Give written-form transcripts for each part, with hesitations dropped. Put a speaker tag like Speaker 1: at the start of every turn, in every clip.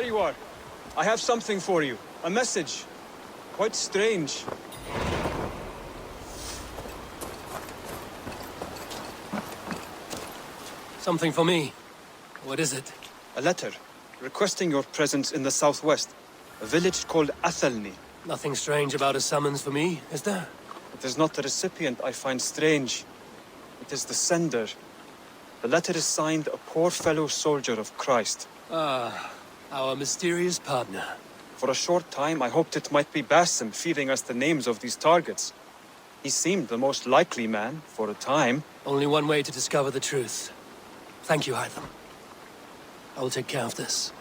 Speaker 1: there you are. I have something for you. A message. Quite strange.
Speaker 2: Something for me. What is it?
Speaker 1: A letter, requesting your presence in the southwest. A village called Athelney.
Speaker 2: Nothing strange about a summons for me, is there?
Speaker 1: It is not the recipient I find strange. It is the sender. The letter is signed a poor fellow soldier of Christ.
Speaker 2: Ah, our mysterious partner.
Speaker 1: For a short time, I hoped it might be Basim feeding us the names of these targets. He seemed the most likely man, for a time.
Speaker 2: Only one way to discover the truth. Thank you, Hytham. I will take care of this.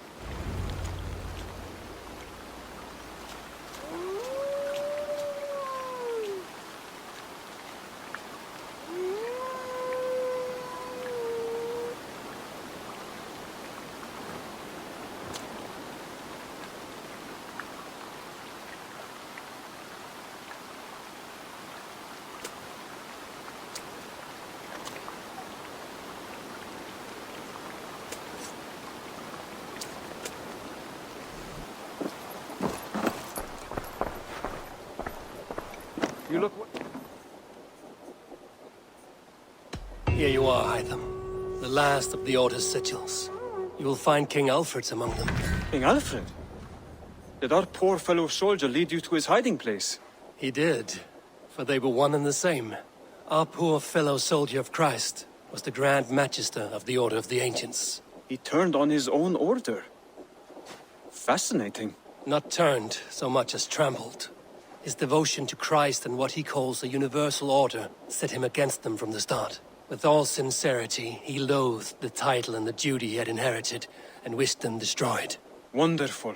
Speaker 1: You look...
Speaker 2: Here you are, Hytham. The last of the Order's sigils. You will find King Alfred's among them.
Speaker 1: King Alfred? Did our poor fellow soldier lead you to his hiding place?
Speaker 2: He did, for they were one and the same. Our poor fellow soldier of Christ was the Grand Magister of the Order of the Ancients.
Speaker 1: He turned on his own order. Fascinating.
Speaker 2: Not turned so much as trampled. His devotion to Christ and what he calls a universal order set him against them from the start. With all sincerity, he loathed the title and the duty he had inherited, and wished them destroyed.
Speaker 1: Wonderful.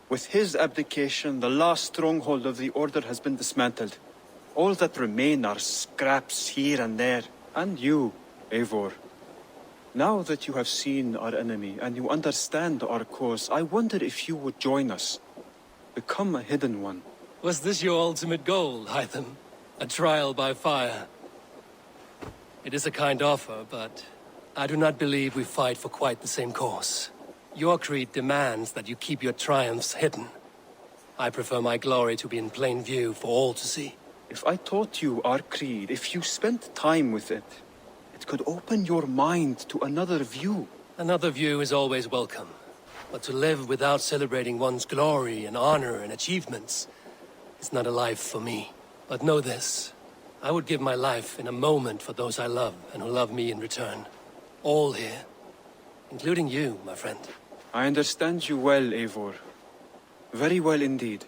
Speaker 1: With his abdication, the last stronghold of the Order has been dismantled. All that remain are scraps here and there. And you, Eivor. Now that you have seen our enemy and you understand our cause, I wonder if you would join us. Become a hidden one.
Speaker 2: Was this your ultimate goal, Hytham? A trial by fire? It is a kind offer, but I do not believe we fight for quite the same cause. Your creed demands that you keep your triumphs hidden. I prefer my glory to be in plain view for all to see.
Speaker 1: If I taught you our creed, if you spent time with it, it could open your mind to another view.
Speaker 2: Another view is always welcome. But to live without celebrating one's glory and honor and achievements is not a life for me. But know this. I would give my life in a moment for those I love and who love me in return. All here. Including you, my friend.
Speaker 1: I understand you well, Eivor. Very well indeed.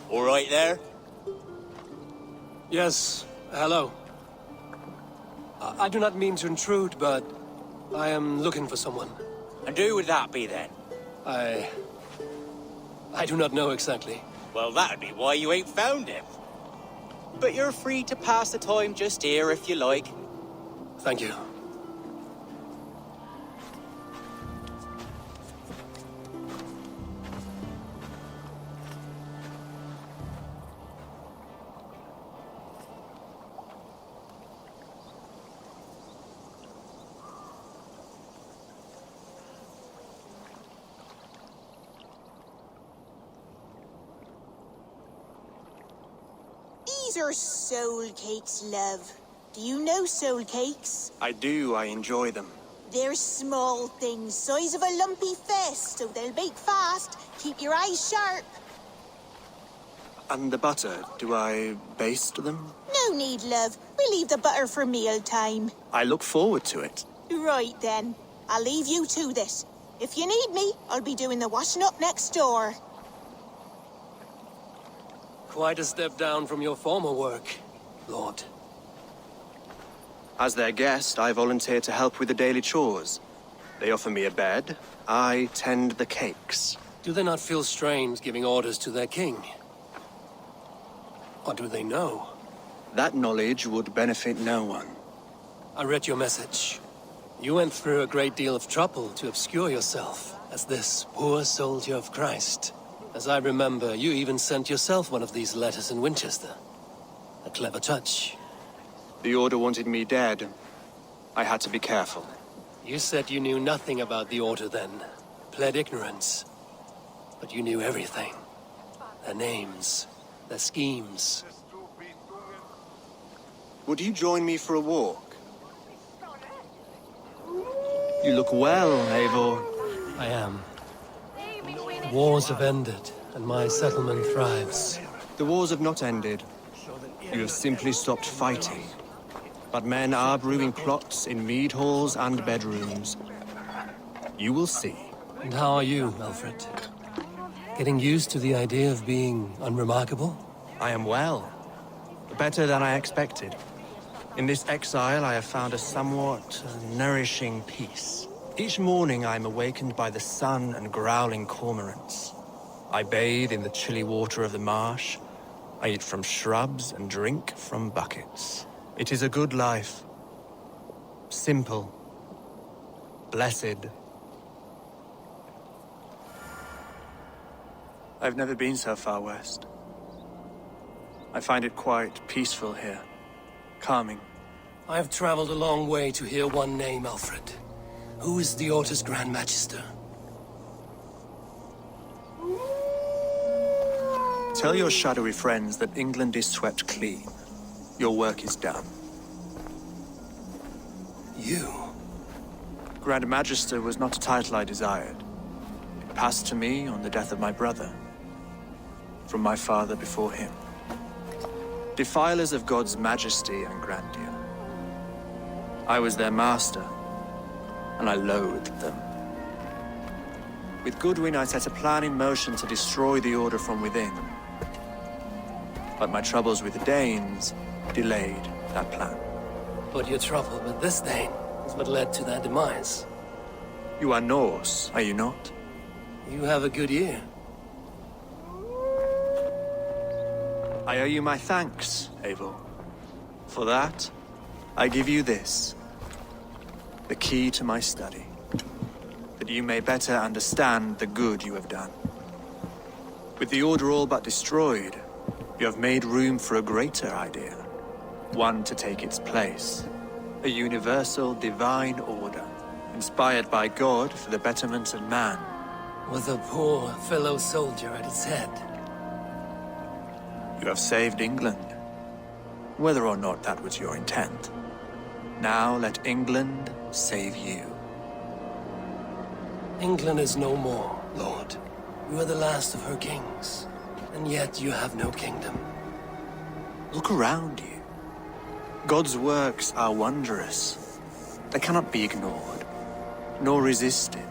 Speaker 3: All right there?
Speaker 2: Yes, hello. I do not mean to intrude, but I am looking for someone.
Speaker 3: And who would that be then?
Speaker 2: I do not know exactly.
Speaker 3: Well, that'd be why you ain't found him. But you're free to pass the time just here if you like.
Speaker 2: Thank you.
Speaker 4: These are soul cakes, love. Do you know soul cakes?
Speaker 5: I do, I enjoy them.
Speaker 4: They're small things, size of a lumpy fist, so they'll bake fast. Keep your eyes sharp.
Speaker 5: And the butter, do I baste them?
Speaker 4: No need, love. We'll leave the butter for mealtime.
Speaker 5: I look forward to it.
Speaker 4: Right then. I'll leave you to this. If you need me, I'll be doing the washing up next door.
Speaker 2: Quite a step down from your former work, Lord.
Speaker 5: As their guest, I volunteer to help with the daily chores. They offer me a bed, I tend the cakes.
Speaker 2: Do they not feel strange giving orders to their king? Or do they know?
Speaker 5: That knowledge would benefit no one.
Speaker 2: I read your message. You went through a great deal of trouble to obscure yourself as this poor soldier of Christ. As I remember, you even sent yourself one of these letters in Winchester. A clever touch.
Speaker 5: The Order wanted me dead. I had to be careful.
Speaker 2: You said you knew nothing about the Order then. Pled ignorance. But you knew everything. Their names, their schemes.
Speaker 5: Would you join me for a walk? You look well, Eivor.
Speaker 2: I am. The wars have ended, and my settlement thrives.
Speaker 5: The wars have not ended. You have simply stopped fighting. But men are brewing plots in mead halls and bedrooms. You will see.
Speaker 2: And how are you, Alfred? Getting used to the idea of being unremarkable?
Speaker 5: I am well. Better than I expected. In this exile, I have found a somewhat nourishing peace. Each morning, I am awakened by the sun and growling cormorants. I bathe in the chilly water of the marsh. I eat from shrubs and drink from buckets. It is a good life. Simple. Blessed. I've never been so far west. I find it quite peaceful here. Calming.
Speaker 2: I have traveled a long way to hear one name, Alfred. Who is the Order's Grand Magister?
Speaker 5: Tell your shadowy friends that England is swept clean. Your work is done.
Speaker 2: You?
Speaker 5: Grand Magister was not a title I desired. It passed to me on the death of my brother. From my father before him. Defilers of God's majesty and grandeur. I was their master, and I loathed them. With Goodwin, I set a plan in motion to destroy the Order from within. But my troubles with the Danes delayed that plan.
Speaker 2: But your trouble with this Dane is what led to their demise.
Speaker 5: You are Norse, are you not?
Speaker 2: You have a good ear.
Speaker 5: I owe you my thanks, Eivor. For that, I give you this. The key to my study. That you may better understand the good you have done. With the Order all but destroyed, you have made room for a greater idea. One to take its place. A universal divine order, inspired by God for the betterment of man.
Speaker 2: With a poor fellow soldier at its head.
Speaker 5: You have saved England, whether or not that was your intent. Now let England save you.
Speaker 2: England is no more, Lord. You are the last of her kings, and yet you have no kingdom.
Speaker 5: Look around you. God's works are wondrous. They cannot be ignored, nor resisted.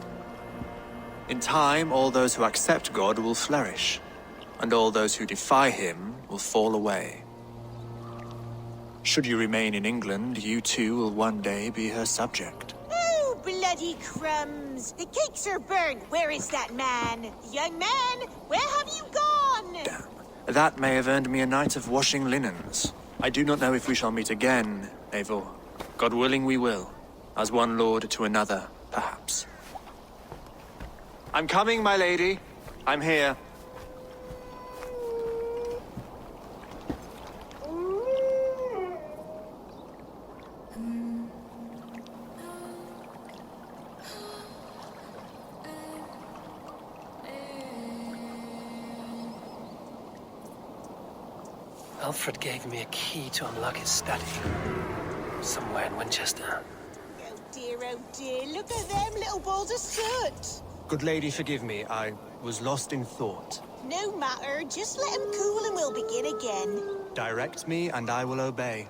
Speaker 5: In time, all those who accept God will flourish, and all those who defy him will fall away. Should you remain in England, you too will one day be her subject.
Speaker 4: Oh, bloody crumbs! The cakes are burned. Where is that man? Young man, where have you gone?
Speaker 5: Damn. That may have earned me a night of washing linens. I do not know if we shall meet again, Eivor. God willing, we will. As one lord to another, perhaps. I'm coming, my lady. I'm here.
Speaker 2: Alfred gave me a key to unlock his study. Somewhere in Winchester.
Speaker 4: Oh dear, look at them little balls of soot.
Speaker 5: Good lady, forgive me. I was lost in thought.
Speaker 4: No matter, just let him cool and we'll begin again.
Speaker 5: Direct me and I will obey.